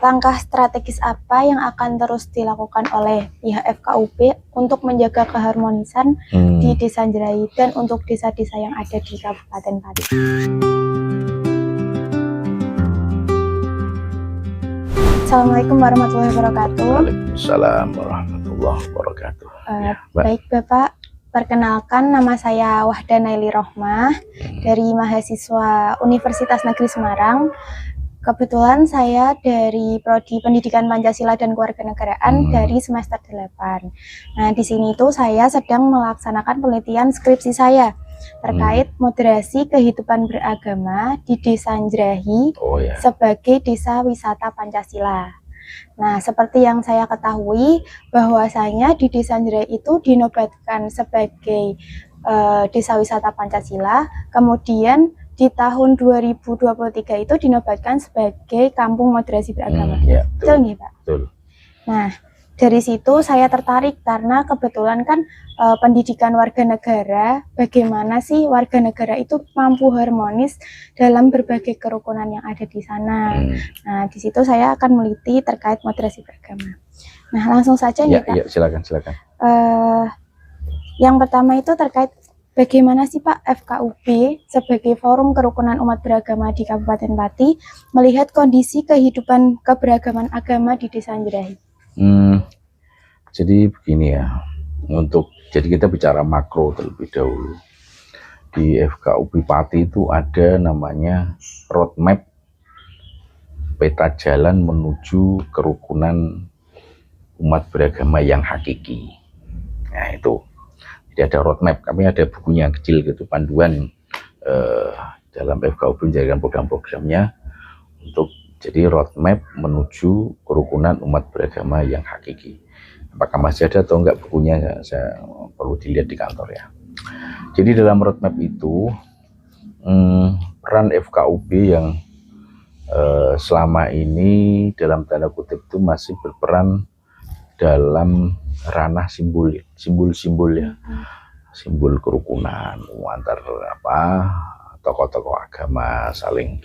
langkah strategis apa yang akan terus dilakukan oleh pihak FKUP untuk menjaga keharmonisan di Desa Njerahi dan untuk desa-desa yang ada di Kabupaten Pati? Assalamualaikum warahmatullahi wabarakatuh. Waalaikumsalam warahmatullahi wabarakatuh. Baik Bapak, perkenalkan nama saya Wahda Naili Rohmah dari mahasiswa Universitas Negeri Semarang. Kebetulan saya dari Prodi Pendidikan Pancasila dan Kewarganegaraan dari semester 8. Nah, di sini itu saya sedang melaksanakan penelitian skripsi saya terkait moderasi kehidupan beragama di Desa Njerahi sebagai desa wisata Pancasila. Nah, seperti yang saya ketahui bahwasanya di Desa Njerahi itu dinobatkan sebagai desa wisata Pancasila, kemudian di tahun 2023 itu dinobatkan sebagai kampung moderasi beragama. Betul nih Pak? Betul. Nah, dari situ saya tertarik karena kebetulan kan pendidikan warga negara, bagaimana sih warga negara itu mampu harmonis dalam berbagai kerukunan yang ada di sana. Nah, di situ saya akan meneliti terkait moderasi beragama. Nah, langsung saja nih Pak. Ya, silakan. Yang pertama itu terkait bagaimana sih Pak FKUP sebagai forum kerukunan umat beragama di Kabupaten Pati melihat kondisi kehidupan keberagaman agama di Desa Njerahi? Jadi begini ya, jadi kita bicara makro terlebih dahulu. Di FKUP Pati itu ada namanya roadmap peta jalan menuju kerukunan umat beragama yang hakiki. Nah itu. Jadi ada roadmap, kami ada bukunya yang kecil gitu, panduan dalam FKUP menjalankan program-programnya untuk jadi roadmap menuju kerukunan umat beragama yang hakiki. Apakah masih ada atau enggak bukunya, saya perlu dilihat di kantor ya. Jadi dalam roadmap itu peran FKUP yang selama ini dalam tanda kutip itu masih berperan dalam ranah simbol ya, simbol kerukunan antar tokoh-tokoh agama saling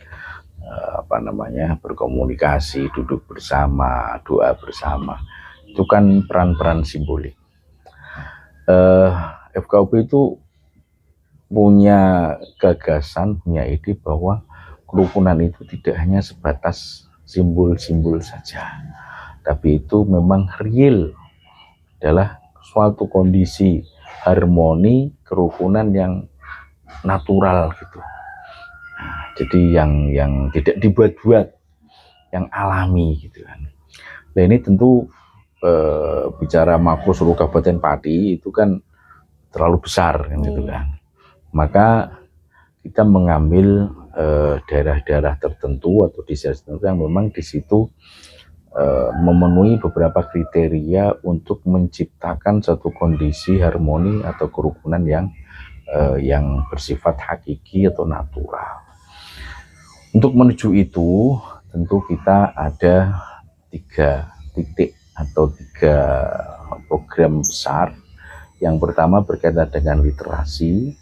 berkomunikasi, duduk bersama, doa bersama. Itu kan peran-peran simbolik. FKUP itu punya gagasan, punya ide bahwa kerukunan itu tidak hanya sebatas simbol-simbol saja, tapi itu memang real adalah suatu kondisi harmoni kerukunan yang natural gitu. Nah, jadi yang tidak dibuat-buat, yang alami gitu kan. Nah ini tentu bicara makro seluruh Kabupaten Pati itu kan terlalu besar kan gitu kan. Maka kita mengambil daerah-daerah tertentu atau desa tertentu yang memang di situ memenuhi beberapa kriteria untuk menciptakan satu kondisi harmoni atau kerukunan yang bersifat hakiki atau natural. Untuk menuju itu tentu kita ada 3 titik atau 3 program besar. Yang pertama berkaitan dengan literasi,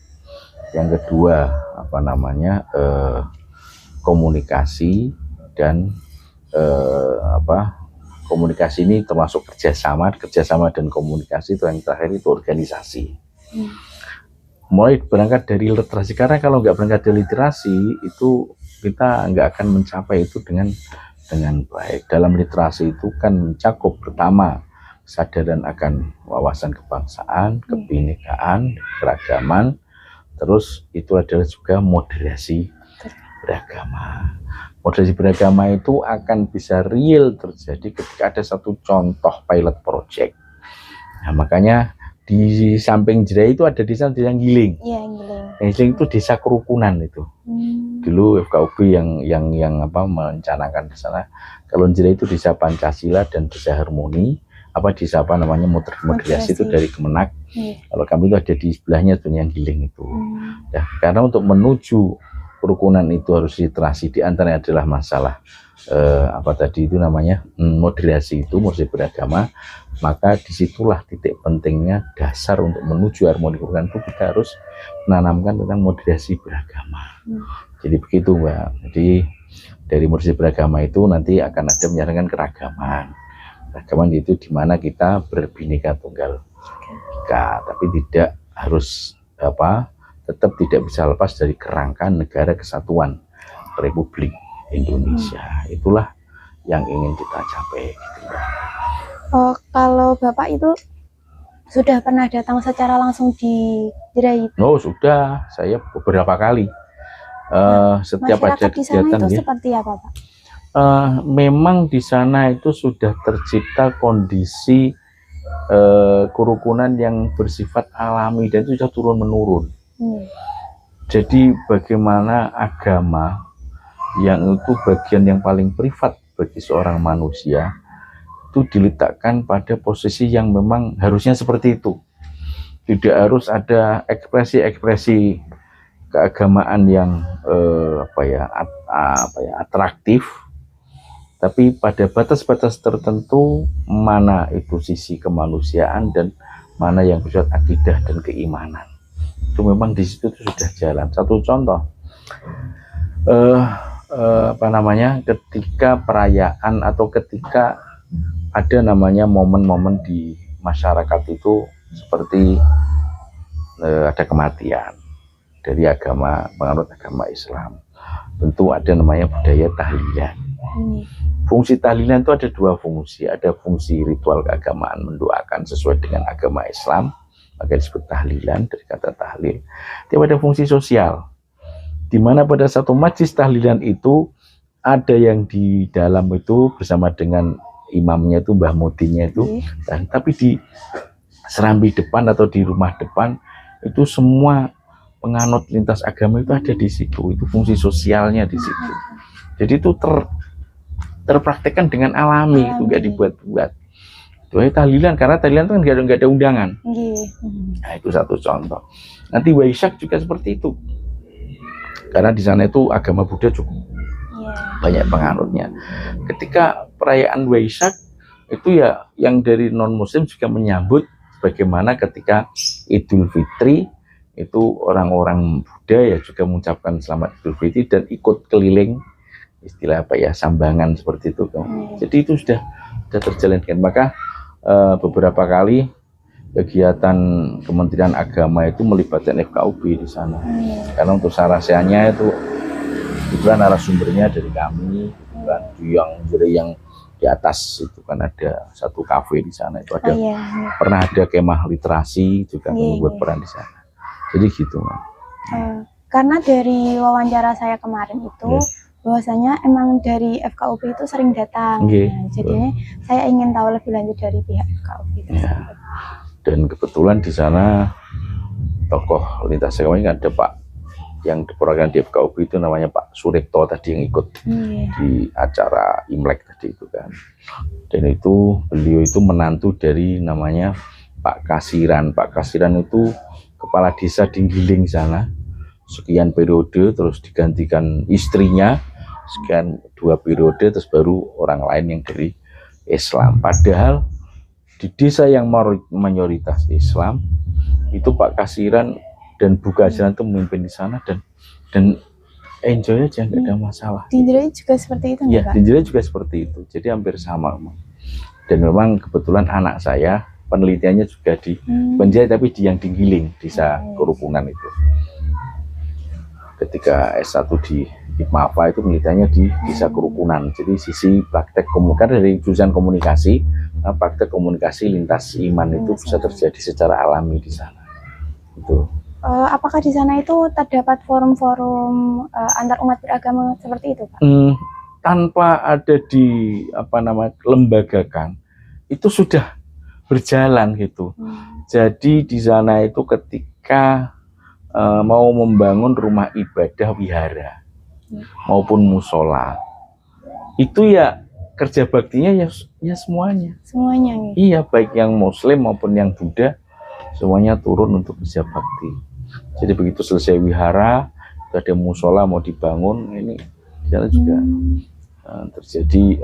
yang kedua komunikasi, dan komunikasi ini termasuk kerjasama dan komunikasi, itu yang terakhir itu organisasi. Mulai berangkat dari literasi, karena kalau nggak berangkat dari literasi itu kita nggak akan mencapai itu dengan baik. Dalam literasi itu kan mencakup pertama kesadaran akan wawasan kebangsaan, kebinekaan, keragaman, terus itu adalah juga moderasi beragama. Moderasi beragama itu akan bisa real terjadi ketika ada satu contoh pilot project. Nah, makanya di samping Njerahi itu ada desa Giling. Iya, Giling. Giling itu desa kerukunan itu. Dulu FKUP yang merencanakan di sana. Kalau Njerahi itu desa Pancasila dan desa harmoni. Desa moderasi itu dari Kemenak. Kalau kami itu ada di sebelahnya tuh yang Giling itu. Ya, karena untuk menuju kerukunan itu harus literasi, di antaranya adalah masalah moderasi beragama. Maka disitulah titik pentingnya dasar untuk menuju harmoni kerukunan itu kita harus menanamkan tentang moderasi beragama. Jadi begitu Mbak. Jadi Dari mursyid beragama itu nanti akan ada menyarankan keragaman. Keragaman itu dimana kita berbineka tunggal ika, tapi tidak harus tetap tidak bisa lepas dari kerangka negara kesatuan Republik Indonesia. Itulah yang ingin kita capai. Oh, kalau Bapak itu sudah pernah datang secara langsung di gereja? Oh sudah, saya beberapa kali. Setiap ada kegiatan itu ya. Seperti apa, Pak? Memang di sana itu sudah tercipta kondisi kerukunan yang bersifat alami dan itu sudah turun menurun. Jadi bagaimana agama yang itu bagian yang paling privat bagi seorang manusia itu diletakkan pada posisi yang memang harusnya seperti itu. Tidak harus ada ekspresi-ekspresi keagamaan yang atraktif, tapi pada batas-batas tertentu mana itu sisi kemanusiaan dan mana yang bersifat akidah dan keimanan. Itu memang di situ sudah jalan. Satu contoh, ketika perayaan atau ketika ada namanya momen-momen di masyarakat itu seperti ada kematian dari penganut agama Islam, tentu ada namanya budaya tahlilan. Fungsi tahlilan itu ada dua fungsi, ada fungsi ritual keagamaan mendoakan sesuai dengan agama Islam, maka disebut tahlilan dari kata tahlil. Tapi ada fungsi sosial, di mana pada satu majlis tahlilan itu ada yang di dalam itu bersama dengan imamnya itu Mbah Mudinya itu, dan tapi di serambi depan atau di rumah depan itu semua penganut lintas agama itu ada di situ, itu fungsi sosialnya di situ. Jadi itu terpraktekkan dengan alami, itu nggak dibuat-buat. Itu tahlilan, karena tahlilan itu kan nggak ada undangan. Nah, itu satu contoh. Nanti Waisak juga seperti itu, karena di sana itu agama Buddha cukup banyak penganutnya. Ketika perayaan Waisak itu ya yang dari non Muslim juga menyambut, bagaimana ketika Idul Fitri itu orang-orang Buddha ya juga mengucapkan selamat Idul Fitri dan ikut keliling, istilah sambangan seperti itu. Jadi itu sudah terjalankan. Maka beberapa kali kegiatan Kementerian Agama itu melibatkan FKUB di sana. Karena untuk sarasianya itu kebetulan narasumbernya dari kami, yang di atas itu kan ada satu kafe di sana, itu ada pernah ada kemah literasi juga membuat peran di sana. Jadi gitu. Karena dari wawancara saya kemarin itu bahwasanya emang dari FKUB itu sering datang. Nah, jadi saya ingin tahu lebih lanjut dari pihak FKUB itu. Dan kebetulan di sana tokoh lintas agama ini ada Pak yang diperagakan di FKUB itu namanya Pak Suripto tadi yang ikut di acara Imlek tadi itu kan. Dan itu beliau itu menantu dari namanya Pak Kasiran. Pak Kasiran itu kepala desa di Giling sana sekian periode, terus digantikan istrinya sekian 2 periode, terus baru orang lain yang dari Islam. Padahal di desa yang mayoritas Islam itu Pak Kasiran dan Bu Kasiran itu memimpin di sana dan enjoy aja, nggak ada masalah. Di Indramayu juga seperti itu ya, Pak? Di Indramayu juga seperti itu, jadi hampir sama. Dan memang kebetulan anak saya penelitiannya juga di Banjai, tapi di yang di Giling, desa Kerukunan itu. Ketika S1 di IPMAFA itu penelitiannya di desa Kerukunan. Jadi sisi praktek komunikasi dari jurusan komunikasi, praktek komunikasi lintas iman itu bisa terjadi secara alami di sana. Itu. Apakah di sana itu terdapat forum-forum antar umat beragama seperti itu, Pak? Tanpa ada di lembagakan, itu sudah berjalan gitu. Jadi di sana itu ketika mau membangun rumah ibadah wihara maupun musola, itu ya kerja baktinya ya semuanya. Iya, baik yang Muslim maupun yang Buddha, semuanya turun untuk kerja bakti. Jadi begitu selesai wihara, ada musola mau dibangun, ini di sana juga terjadi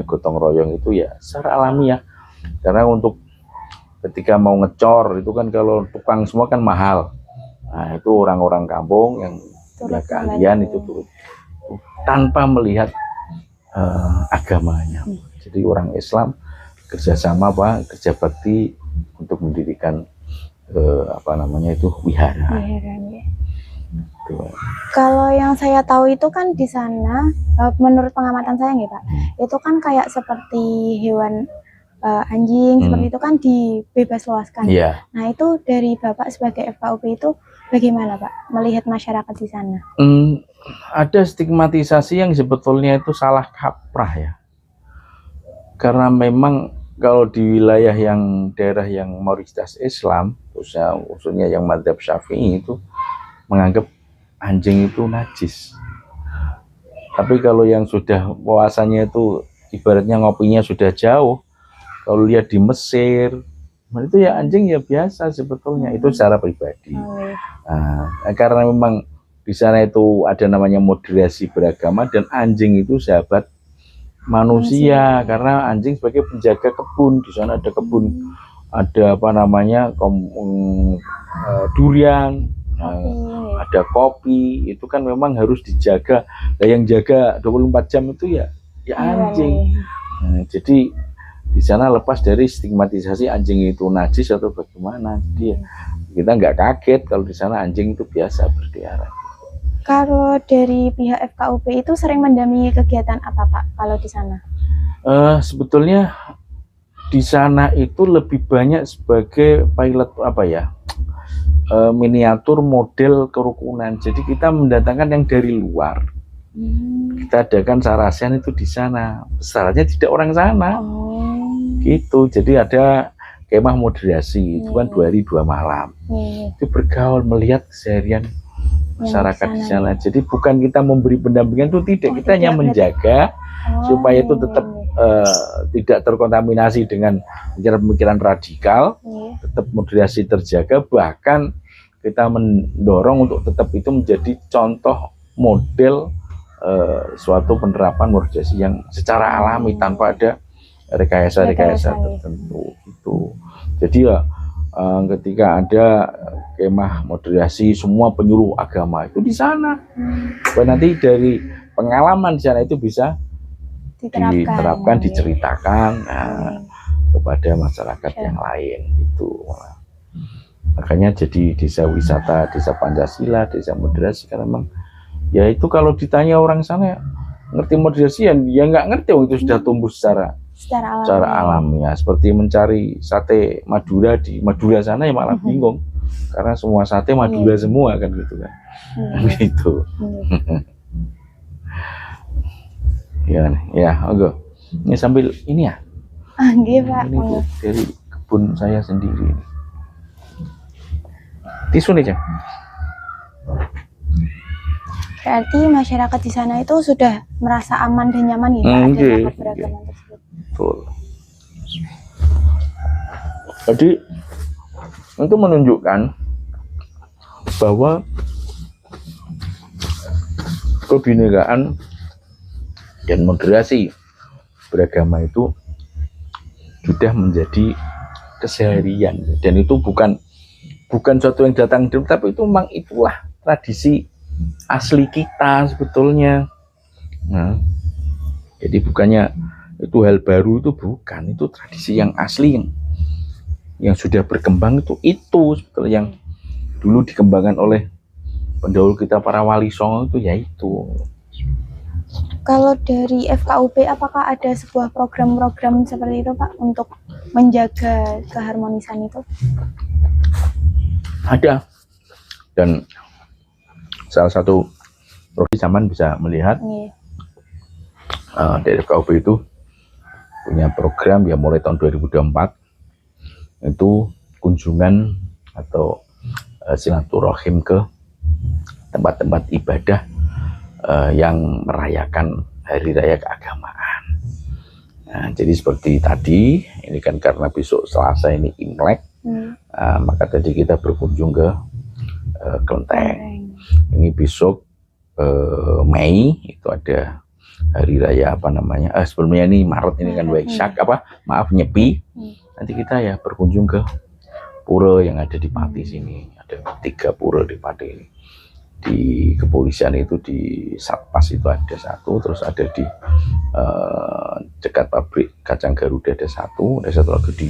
gotong royong itu ya secara alami ya. Karena untuk ketika mau ngecor itu kan kalau tukang semua kan mahal. Nah, itu orang-orang kampung yang punya keahlian itu turut tanpa melihat agamanya. Jadi orang Islam kerjasama kerja bakti untuk mendirikan wihara. Kalau yang saya tahu itu kan di sana, menurut pengamatan saya nih Pak, itu kan kayak seperti hewan anjing seperti itu kan dibebas luaskan. Nah itu dari Bapak sebagai FKUP itu bagaimana Pak melihat masyarakat di sana? Ada stigmatisasi yang sebetulnya itu salah kaprah ya. Karena memang kalau di wilayah daerah yang mayoritas Islam, khususnya yang madzhab Syafi'i itu menganggap anjing itu najis. Tapi kalau yang sudah puasanya itu ibaratnya ngopinya sudah jauh, kalau lihat di Mesir, itu ya anjing ya biasa sebetulnya, itu secara pribadi. Karena memang di sana itu ada namanya moderasi beragama dan anjing itu sahabat manusia, karena anjing sebagai penjaga kebun. Di sana ada kebun, ada durian, ada kopi, itu kan memang harus dijaga. Nah, yang jaga 24 jam itu ya anjing. Jadi di sana lepas dari stigmatisasi anjing itu najis atau bagaimana. Jadi kita nggak kaget kalau di sana anjing itu biasa berkeliaran. Kalau dari pihak FKUP itu sering mendampingi kegiatan apa Pak kalau di sana? Sebetulnya di sana itu lebih banyak sebagai pilot miniatur model kerukunan. Jadi kita mendatangkan yang dari luar. Kita adakan sarasen itu di sana. Besarnya tidak orang sana. Gitu. Jadi ada kemah moderasi, itu kan 2 hari 2 malam. Itu bergaul melihat keseharian masyarakat di sana. Jadi bukan kita memberi pendampingan itu tidak, kita hanya menjaga supaya itu tetap tidak terkontaminasi dengan pemikiran radikal, tetap moderasi terjaga, bahkan kita mendorong untuk tetap itu menjadi contoh model suatu penerapan moderasi yang secara alami tanpa ada rekayasa tertentu itu. Jadi ya ketika ada kemah moderasi semua penyuluh agama itu di sana. Nanti dari pengalaman di sana itu bisa diterapkan, diceritakan kepada masyarakat yang lain itu. Makanya jadi desa wisata, desa Pancasila, desa moderasi, karena memang ya itu kalau ditanya orang sana ngerti moderasi ya nggak ngerti, itu sudah tumbuh secara alami ya. Seperti mencari sate Madura di Madura sana ya malah bingung, karena semua sate Madura semua kan gitu kan. Gitu. Ya, oke. Ini sambil ini ya. Pak. Ini tuh dari kebun saya sendiri. Tisu nih, Cang. Berarti masyarakat di sana itu sudah merasa aman dan nyaman ya Pak, ada beragama tersebut. Betul. Jadi itu menunjukkan bahwa kebinekaan dan moderasi beragama itu sudah menjadi keseharian, dan itu bukan suatu yang datang dari, tapi itu memang itulah tradisi asli kita sebetulnya. Nah, jadi bukannya itu hal baru, itu bukan, itu tradisi yang asli yang sudah berkembang itu sebetulnya, yang dulu dikembangkan oleh pendahulu kita para wali songo itu yaitu. Kalau dari FKUP apakah ada sebuah program-program seperti itu Pak untuk menjaga keharmonisan itu? Ada, dan salah satu prodi zaman bisa melihat dari FKUP itu punya program ya mulai tahun 2024 itu kunjungan atau silaturahim ke tempat-tempat ibadah yang merayakan hari raya keagamaan. Nah, jadi seperti tadi ini kan karena besok Selasa ini Imlek, maka tadi kita berkunjung ke Kelenteng. Ini besok Mei itu ada hari raya sebelumnya ini Maret ini kan Waisak Nyepi. Nanti kita ya berkunjung ke pura yang ada di Pati sini. Ada 3 pura di Pati ini. di kepolisian itu di Satpas itu ada satu, terus ada di dekat pabrik kacang Garuda ada satu lagi di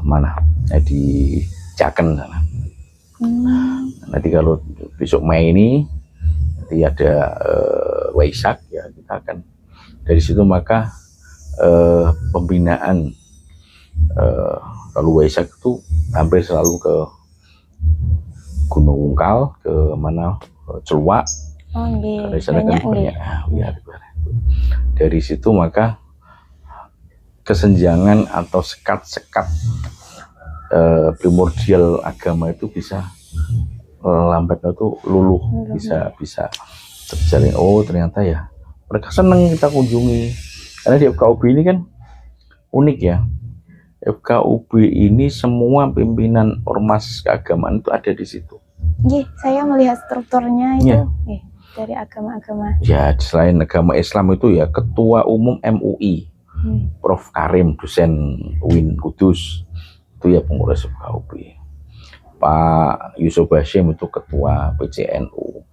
mana? Di Jaken sana. Nanti kalau besok Mei ini nanti ada Waisak ya, kita akan dari situ maka pembinaan kalau Waisak itu hampir selalu ke Gunung Ungkal, ke mana Celuak. Dari sana kan banyak dari situ maka kesenjangan atau sekat-sekat primordial agama itu bisa lambat itu luluh, bisa terjalin. Oh ternyata ya mereka senang kita kunjungi, karena di FKUB ini kan unik ya. FKUB ini semua pimpinan ormas keagamaan itu ada di situ. Saya melihat strukturnya itu dari agama-agama. Ya, selain agama Islam itu ya Ketua Umum MUI, Prof. Karim, dosen UIN Kudus, itu ya pengurus FKUB. Pak Yusuf Hashim itu Ketua PCNU,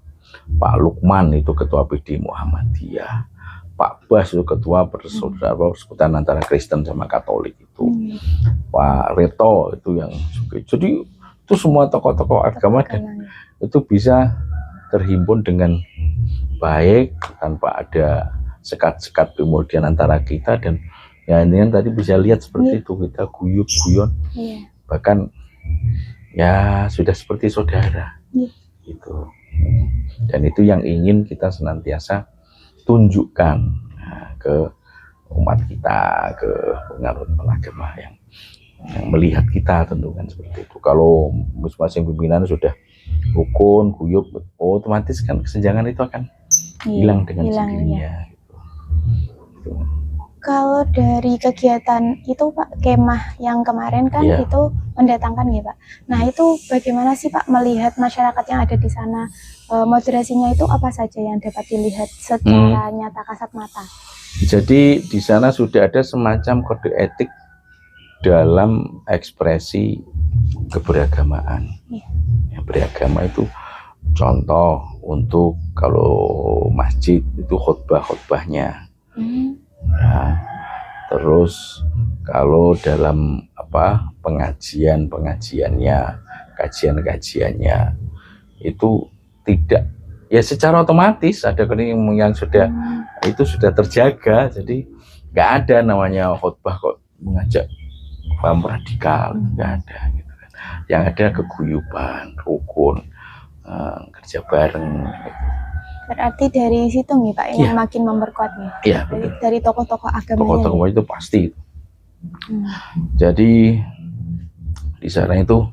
Pak Lukman itu Ketua PD Muhammadiyah, Pak Bas itu Ketua Persekutuan antara Kristen sama Katolik itu, Pak Reto itu yang juga. Jadi itu semua tokoh-tokoh agama dan itu bisa terhimpun dengan baik tanpa ada sekat-sekat primordial antara kita, dan ya ini tadi bisa lihat seperti itu, kita guyub guyon, bahkan ya sudah seperti saudara gitu. Dan itu yang ingin kita senantiasa tunjukkan ke umat kita, ke pengaruh agama yang melihat kita, tentu kan seperti itu. Kalau masing-masing pimpinan sudah rukun, guyub, otomatis kan kesenjangan itu akan hilang dengan sendirinya. Gitu. Kalau dari kegiatan itu Pak, kemah yang kemarin kan itu mendatangkan ya Pak. Nah itu bagaimana sih Pak melihat masyarakat yang ada di sana? Moderasinya itu apa saja yang dapat dilihat secara nyata kasat mata? Jadi di sana sudah ada semacam kode etik dalam ekspresi keberagamaan. Yang beragama itu contoh untuk kalau masjid itu khotbahnya. Nah, terus kalau dalam pengajiannya, kajiannya itu tidak ya secara otomatis ada yang sudah itu sudah terjaga, jadi nggak ada namanya khotbah kok mengajak paham radikal, nggak ada gitu kan. Yang ada keguyuban, rukun, kerja bareng gitu. Berarti dari situ nih Pak yang makin memperkuat nih. Dari tokoh-tokoh agama. Tokoh-tokoh itu pasti. Jadi di sana itu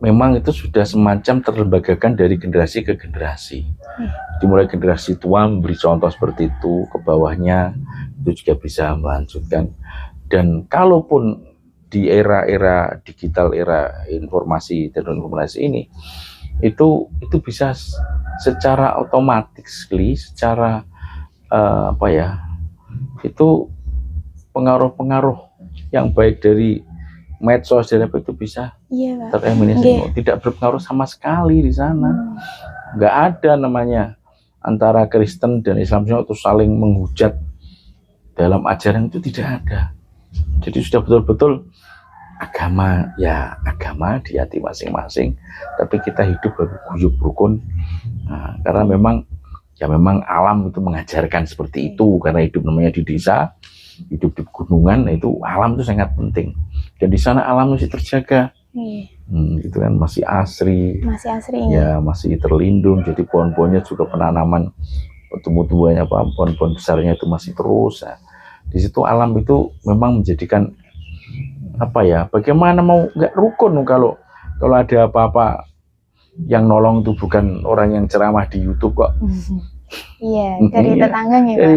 memang itu sudah semacam terlembagakan dari generasi ke generasi. Dimulai generasi tua memberi contoh seperti itu, ke bawahnya itu juga bisa melanjutkan. Dan kalaupun di era-era digital, era informasi dan informasi ini, itu bisa secara otomatis, secara itu pengaruh-pengaruh yang baik dari medsos dan apa itu bisa tereliminasi, tidak berpengaruh sama sekali di sana. Nggak ada namanya antara Kristen dan Islam itu saling menghujat dalam ajaran, itu tidak ada. Jadi sudah betul-betul agama di hati masing-masing, tapi kita hidup guyub rukun. Nah, karena memang alam itu mengajarkan seperti itu, karena hidup namanya di desa, hidup di gunungan, itu alam itu sangat penting. Dan di sana alam masih terjaga, gitu kan, masih asri ya, masih terlindung. Jadi pohon-pohonnya juga penanaman tumbuh-tumbuhannya, pohon-pohon besarnya itu masih terus. Nah, di situ alam itu memang menjadikan bagaimana mau nggak rukun kalau ada apa-apa yang nolong itu bukan orang yang ceramah di YouTube kok. Dari tetangganya. Dari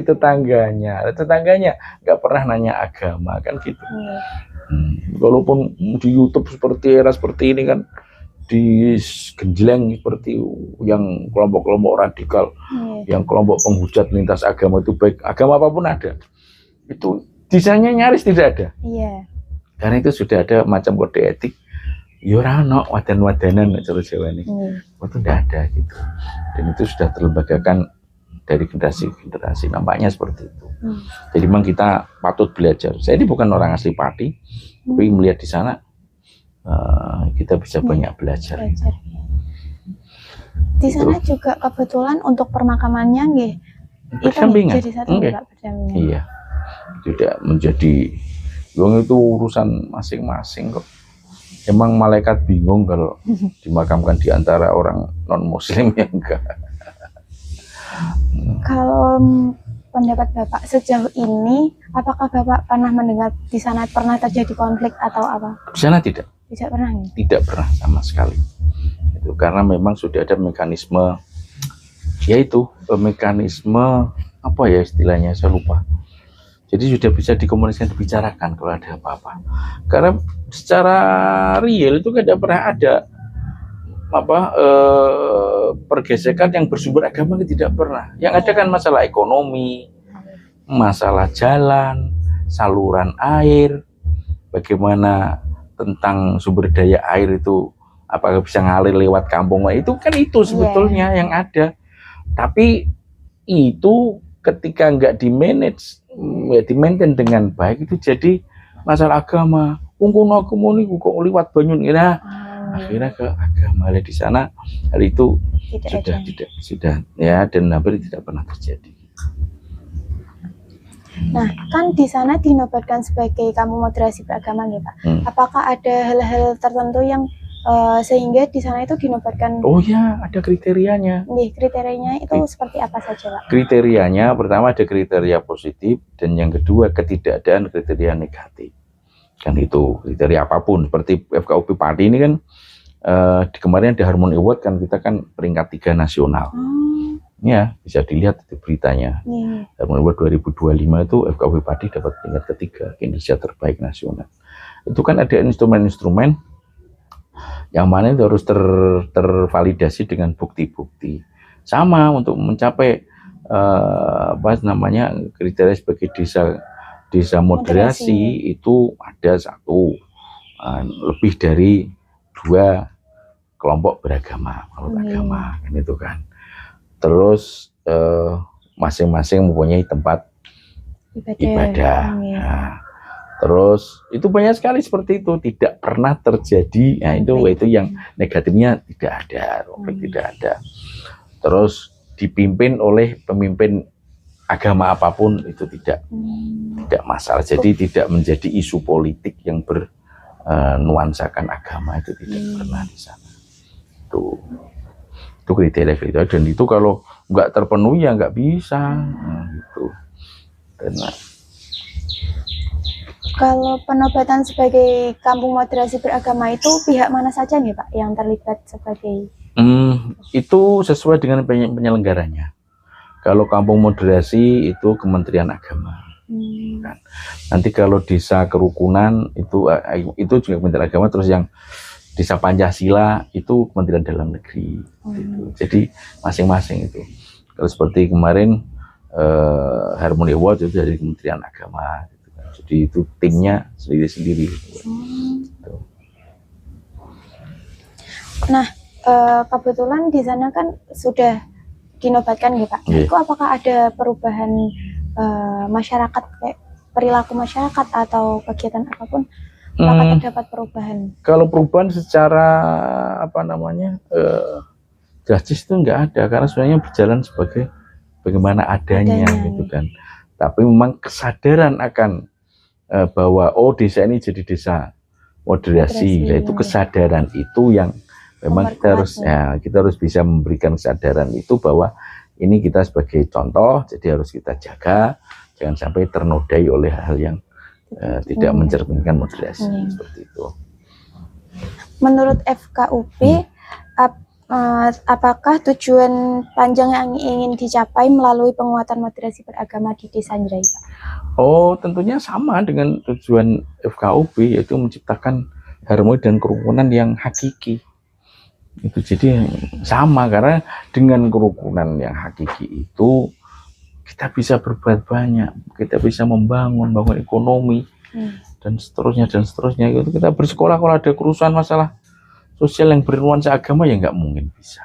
tetangganya nggak pernah nanya agama kan gitu. Walaupun di YouTube seperti ini kan digenjleng seperti yang kelompok-kelompok radikal, yang kelompok penghujat lintas agama itu, baik agama apapun ada, itu desainnya nyaris tidak ada. Karena itu sudah ada macam kode etik ya ora ono wadan-wadanan cara Jawa ini. Itu tidak ada gitu. Dan itu sudah terlembagakan dari generasi ke generasi, nampaknya seperti itu. Jadi memang kita patut belajar. Saya ini bukan orang asli Pati, tapi melihat di sana kita bisa banyak belajar. Di sana gitu. Juga kebetulan untuk permakamannya nggih itu jadi satu enggak berdampingan. Iya. Tidak menjadi wong itu urusan masing-masing kok. Emang malaikat bingung kalau dimakamkan di antara orang non-muslim ya enggak. Kalau pendapat Bapak sejauh ini, apakah Bapak pernah mendengar di sana pernah terjadi konflik atau apa? Di sana tidak. Tidak pernah. Tidak pernah sama sekali. Itu karena memang sudah ada mekanisme, yaitu mekanisme apa ya istilahnya, saya lupa. Jadi sudah bisa dikomunikasikan, dibicarakan kalau ada apa-apa. Karena secara real itu tidak pernah ada pergesekan yang bersumber agama, tidak pernah. Yang ada kan masalah ekonomi, masalah jalan, saluran air, bagaimana tentang sumber daya air itu apakah bisa ngalir lewat kampung, itu kan itu sebetulnya yang ada. Tapi itu ketika nggak di-manage, di-maintain dengan baik, itu jadi masalah agama. Kuno ini kok liwat banyun ya. Akhirnya ke agama di sana hal itu sudah ya, dan hampir tidak pernah terjadi. Nah, kan di sana dinobatkan sebagai kampung moderasi beragama nih Pak. Apakah ada hal-hal tertentu yang sehingga di sana itu dinobatkan? Oh ya, ada kriterianya. Nih, kriterianya itu seperti apa saja Pak? Kriterianya pertama ada kriteria positif, dan yang kedua ketidakadaan kriteria negatif. Kan itu kriteria apapun, seperti FKUP Pati ini kan kemarin ada Harmony Award kan, kita kan peringkat 3 nasional. Ya, bisa dilihat itu beritanya. Harmony Award 2025 itu FKUP Pati dapat peringkat ketiga, kinerja terbaik nasional. Itu kan ada instrumen-instrumen yang mana itu harus tervalidasi dengan bukti-bukti. Sama untuk mencapai kriteria sebagai desa moderasi itu ada lebih dari 2 kelompok beragama, agama kan itu kan. Terus masing-masing mempunyai tempat ibadah. Nah, terus itu banyak sekali seperti itu, tidak pernah terjadi. Nah, itu yang negatifnya tidak ada, tidak ada. Terus dipimpin oleh pemimpin agama apapun itu tidak masalah. Jadi tidak menjadi isu politik yang bernuansakan agama, itu tidak pernah di sana. Itu kriteria, dan itu kalau nggak terpenuhi ya nggak bisa. Gitu. Kalau penobatan sebagai kampung moderasi beragama itu pihak mana saja nih Pak yang terlibat sebagai? Itu sesuai dengan penyelenggaranya. Kalau kampung moderasi itu Kementerian Agama. Kan. Nanti kalau desa kerukunan itu juga Kementerian Agama, terus yang desa Pancasila itu Kementerian Dalam Negeri. Gitu. Jadi masing-masing itu. Kalau seperti kemarin Harmony Award itu dari Kementerian Agama. Gitu. Jadi itu timnya sendiri-sendiri. Gitu. Nah, kebetulan di sana kan sudah dinobatkan ya Pak. Itu apakah ada perubahan masyarakat, kayak perilaku masyarakat atau kegiatan apapun, apakah terdapat perubahan? Kalau perubahan secara drastis itu nggak ada, karena sebenarnya berjalan sebagai bagaimana adanya gitu kan. Tapi memang kesadaran akan bahwa desa ini jadi desa moderasi, yaitu kesadaran itu yang memang kita harus bisa memberikan kesadaran itu bahwa ini kita sebagai contoh, jadi harus kita jaga, jangan sampai ternodai oleh hal yang tidak mencerminkan moderasi seperti itu. Menurut FKUP, apakah tujuan panjang yang ingin dicapai melalui penguatan moderasi beragama di Desa Njrai? Tentunya sama dengan tujuan FKUP, yaitu menciptakan harmoni dan kerukunan yang hakiki. Itu jadi sama, karena dengan kerukunan yang hakiki itu kita bisa berbuat banyak, kita bisa bangun ekonomi dan seterusnya. Itu kita bersekolah, kalau ada kerusuhan masalah sosial yang bernuansa agama ya nggak mungkin bisa.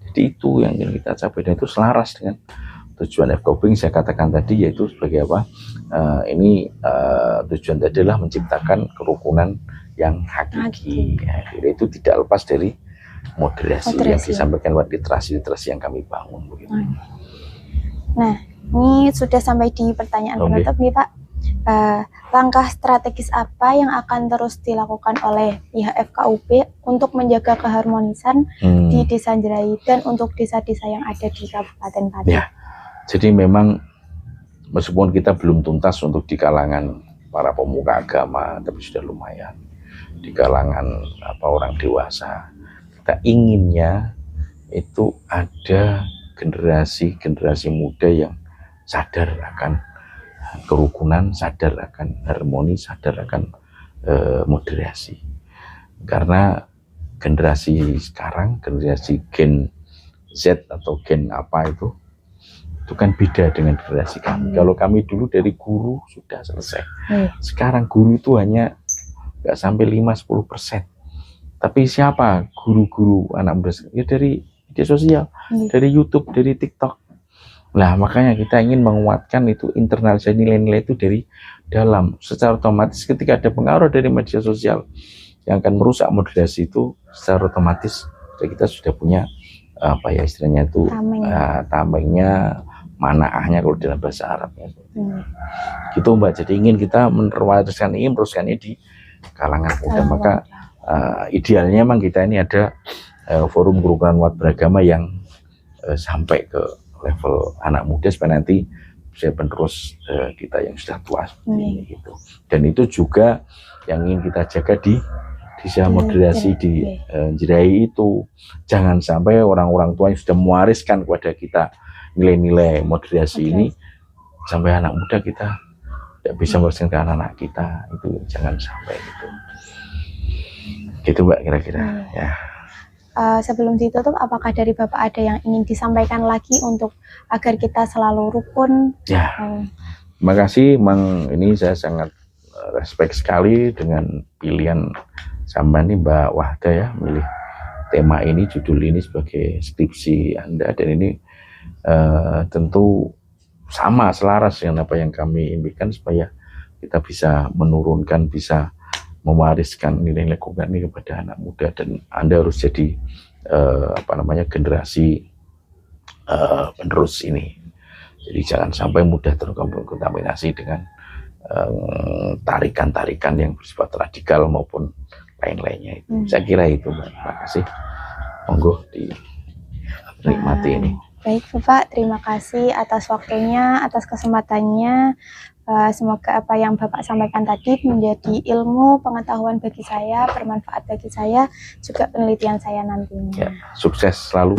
Jadi itu yang ingin kita capai, dan itu selaras dengan tujuan FKUPing saya katakan tadi, yaitu sebagai apa, tujuan tadi adalah menciptakan kerukunan yang hakiki. Ya, itu tidak lepas dari moderasi yang disampaikan lewat literasi yang kami bangun begitu. Nah, ini sudah sampai di pertanyaan penutup nih Pak. Langkah strategis apa yang akan terus dilakukan oleh pihak FKUP untuk menjaga keharmonisan di Desa Njerahi dan untuk desa-desa yang ada di Kabupaten Pati? Ya, jadi memang meskipun kita belum tuntas untuk di kalangan para pemuka agama, tapi sudah lumayan di kalangan orang dewasa. Kita inginnya itu ada generasi muda yang sadar akan kerukunan, sadar akan harmoni, sadar akan moderasi. Karena generasi sekarang, generasi Gen Z atau Gen apa itu kan beda dengan generasi kami. Kalau kami dulu dari guru sudah selesai. Sekarang guru itu hanya nggak sampai 5-10%. Tapi siapa guru-guru anak muda? Ya dari media sosial, dari YouTube, dari TikTok. Nah, makanya kita ingin menguatkan itu internalisasi nilai-nilai itu dari dalam. Secara otomatis ketika ada pengaruh dari media sosial yang akan merusak moderasi itu, secara otomatis kita sudah punya istilahnya itu tamengnya, manaahnya kalau dalam bahasa Arabnya. Gitu Mbak. Jadi ingin kita meneruskannya di kalangan muda. Maka idealnya memang kita ini ada forum kerukunan umat beragama yang sampai ke level anak muda supaya nanti bisa penerus kita yang sudah tua seperti gitu. Dan itu juga yang ingin kita jaga di desa moderasi di Njerahi itu. Jangan sampai orang-orang tua yang sudah mewariskan kepada kita nilai-nilai moderasi ini sampai anak muda kita tidak bisa mewariskan ke anak-anak kita. Itu jangan sampai gitu Mbak kira-kira. Ya. Sebelum ditutup, apakah dari Bapak ada yang ingin disampaikan lagi untuk agar kita selalu rukun? Ya, terima kasih, ini saya sangat respect sekali dengan pilihan sama ini Mbak Wahda ya, milih tema ini, judul ini sebagai skripsi Anda, dan ini tentu sama selaras dengan apa yang kami impikan supaya kita bisa menurunkan, bisa mewariskan nilai-nilai kerukunan ini kepada anak muda, dan Anda harus jadi generasi penerus ini. Jadi jangan sampai mudah terkontaminasi dengan tarikan-tarikan yang bersifat radikal maupun lain-lainnya. Saya kira itu, Mbak. Terima kasih. Monggo dinikmati ini. Baik Bapak, terima kasih atas waktunya, atas kesempatannya. Semoga apa yang Bapak sampaikan tadi menjadi ilmu, pengetahuan bagi saya, bermanfaat bagi saya, juga penelitian saya nantinya. Ya, sukses selalu.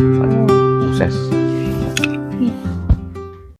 Sukses.